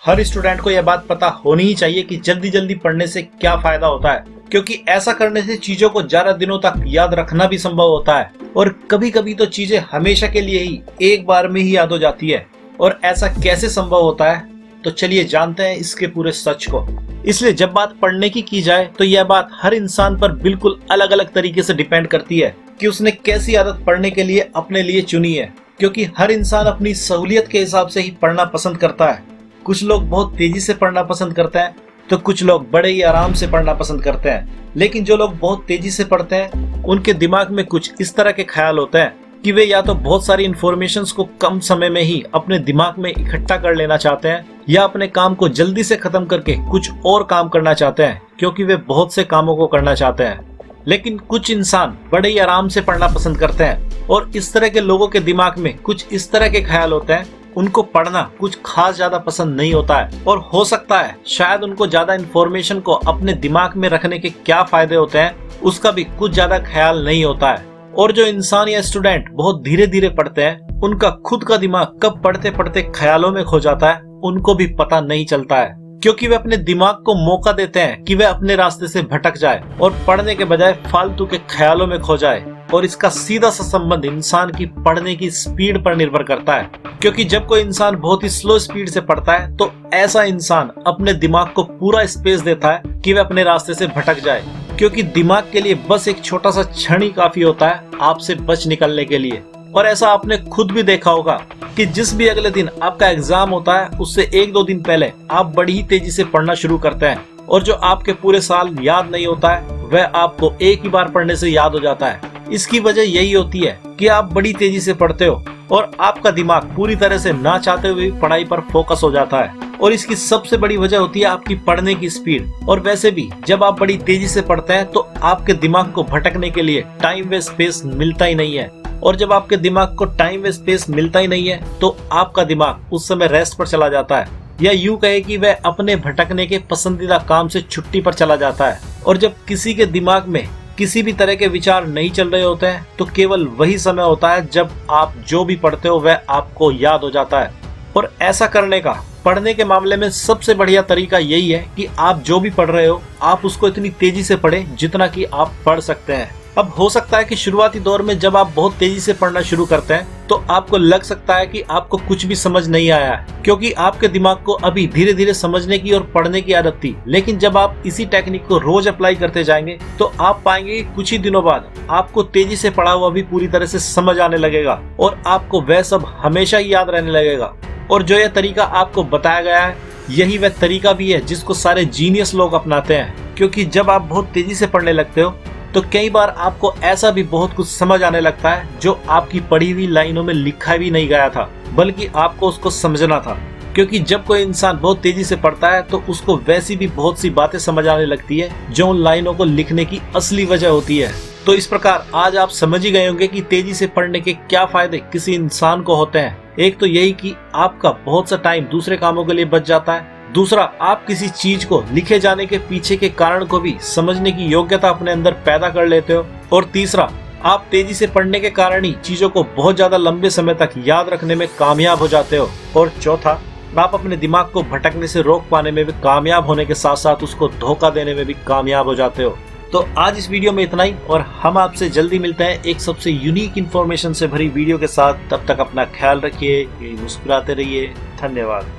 हर student को यह बात पता होनी ही चाहिए कि जल्दी जल्दी पढ़ने से क्या फायदा होता है, क्योंकि ऐसा करने से चीजों को ज्यादा दिनों तक याद रखना भी संभव होता है और कभी कभी तो चीजें हमेशा के लिए ही एक बार में ही याद हो जाती है। और ऐसा कैसे संभव होता है, तो चलिए जानते हैं इसके पूरे सच को। इसलिए जब बात पढ़ने की जाए तो यह बात हर इंसान पर बिल्कुल अलग अलग तरीके से डिपेंड करती है कि उसने कैसी आदत पढ़ने के लिए अपने लिए चुनी है, क्योंकि हर इंसान अपनी सहूलियत के हिसाब से ही पढ़ना पसंद करता है। कुछ लोग बहुत तेजी से पढ़ना पसंद करते हैं तो कुछ लोग बड़े ही आराम से पढ़ना पसंद करते हैं। लेकिन जो लोग बहुत तेजी से पढ़ते हैं उनके दिमाग में कुछ इस तरह के ख्याल होते हैं कि वे या तो बहुत सारी इन्फॉर्मेशंस को कम समय में ही अपने दिमाग में इकट्ठा कर लेना चाहते हैं या अपने काम को जल्दी से खत्म करके कुछ और काम करना चाहते हैं, क्योंकि वे बहुत से कामों को करना चाहते हैं। लेकिन कुछ इंसान बड़े ही आराम से पढ़ना पसंद करते हैं और इस तरह के लोगों के दिमाग में कुछ इस तरह के ख्याल होते हैं, उनको पढ़ना कुछ खास ज्यादा पसंद नहीं होता है और हो सकता है शायद उनको ज्यादा इन्फॉर्मेशन को अपने दिमाग में रखने के क्या फायदे होते हैं उसका भी कुछ ज्यादा ख्याल नहीं होता है। और जो इंसान या स्टूडेंट बहुत धीरे धीरे पढ़ते हैं उनका खुद का दिमाग कब पढ़ते पढ़ते ख्यालों में खो जाता है उनको भी पता नहीं चलता है, क्योंकि वे अपने दिमाग को मौका देते हैं कि वे अपने रास्ते से भटक जाए और पढ़ने के बजाय फालतू के ख्यालों में खो जाए। और इसका सीधा सा संबंध इंसान की पढ़ने की स्पीड पर निर्भर करता है, क्योंकि जब कोई इंसान बहुत ही स्लो स्पीड से पढ़ता है तो ऐसा इंसान अपने दिमाग को पूरा स्पेस देता है कि वह अपने रास्ते से भटक जाए, क्योंकि दिमाग के लिए बस एक छोटा सा क्षण ही काफी होता है आपसे बच निकलने के लिए। और ऐसा आपने खुद भी देखा होगा कि जिस भी अगले दिन आपका एग्जाम होता है उससे एक दो दिन पहले आप बड़ी ही तेजी से पढ़ना शुरू करते हैं और जो आपके पूरे साल याद नहीं होता है वह आपको एक ही बार पढ़ने से याद हो जाता है। इसकी वजह यही होती है कि आप बड़ी तेजी से पढ़ते हो और आपका दिमाग पूरी तरह से ना चाहते हुए पढ़ाई पर फोकस हो जाता है। और इसकी सबसे बड़ी वजह होती है आपकी पढ़ने की स्पीड। और वैसे भी जब आप बड़ी तेजी से पढ़ते हैं तो आपके दिमाग को भटकने के लिए टाइम व स्पेस मिलता ही नहीं है, और जब आपके दिमाग को टाइम व स्पेस मिलता ही नहीं है तो आपका दिमाग उस समय रेस्ट पर चला जाता है, या यूं कहे कि वह अपने भटकने के पसंदीदा काम से छुट्टी पर चला जाता है। और जब किसी के दिमाग में किसी भी तरह के विचार नहीं चल रहे होते हैं तो केवल वही समय होता है जब आप जो भी पढ़ते हो वह आपको याद हो जाता है। और ऐसा करने का पढ़ने के मामले में सबसे बढ़िया तरीका यही है कि आप जो भी पढ़ रहे हो आप उसको इतनी तेजी से पढ़ें जितना कि आप पढ़ सकते हैं। अब हो सकता है कि शुरुआती दौर में जब आप बहुत तेजी से पढ़ना शुरू करते हैं तो आपको लग सकता है कि आपको कुछ भी समझ नहीं आया है, क्योंकि आपके दिमाग को अभी धीरे धीरे समझने की और पढ़ने की आदत थी। लेकिन जब आप इसी टेक्निक को रोज अप्लाई करते जाएंगे तो आप पाएंगे कि कुछ ही दिनों बाद आपको तेजी से पढ़ा हुआ भी पूरी तरह से समझ आने लगेगा और आपको वह सब हमेशा ही याद रहने लगेगा। और जो यह तरीका आपको बताया गया है यही वह तरीका भी है जिसको सारे जीनियस लोग अपनाते हैं, क्योंकि जब आप बहुत तेजी से पढ़ने लगते हो तो कई बार आपको ऐसा भी बहुत कुछ समझ आने लगता है जो आपकी पढ़ी हुई लाइनों में लिखा भी नहीं गया था, बल्कि आपको उसको समझना था। क्योंकि जब कोई इंसान बहुत तेजी से पढ़ता है तो उसको वैसी भी बहुत सी बातें समझ आने लगती है जो उन लाइनों को लिखने की असली वजह होती है। तो इस प्रकार आज आप समझ ही गए होंगे कि तेजी से पढ़ने के क्या फायदे किसी इंसान को होते हैं। एक तो यही कि आपका बहुत सा टाइम दूसरे कामों के लिए बच जाता है, दूसरा आप किसी चीज को लिखे जाने के पीछे के कारण को भी समझने की योग्यता अपने अंदर पैदा कर लेते हो, और तीसरा आप तेजी से पढ़ने के कारण ही चीजों को बहुत ज्यादा लंबे समय तक याद रखने में कामयाब हो जाते हो, और चौथा आप अपने दिमाग को भटकने से रोक पाने में भी कामयाब होने के साथ साथ उसको धोखा देने में भी कामयाब हो जाते हो। तो आज इस वीडियो में इतना ही, और हम आपसे जल्दी मिलते हैं एक सबसे यूनिक इन्फॉर्मेशन से भरी वीडियो के साथ। तब तक अपना ख्याल रखिए, मुस्कुराते रहिए। धन्यवाद।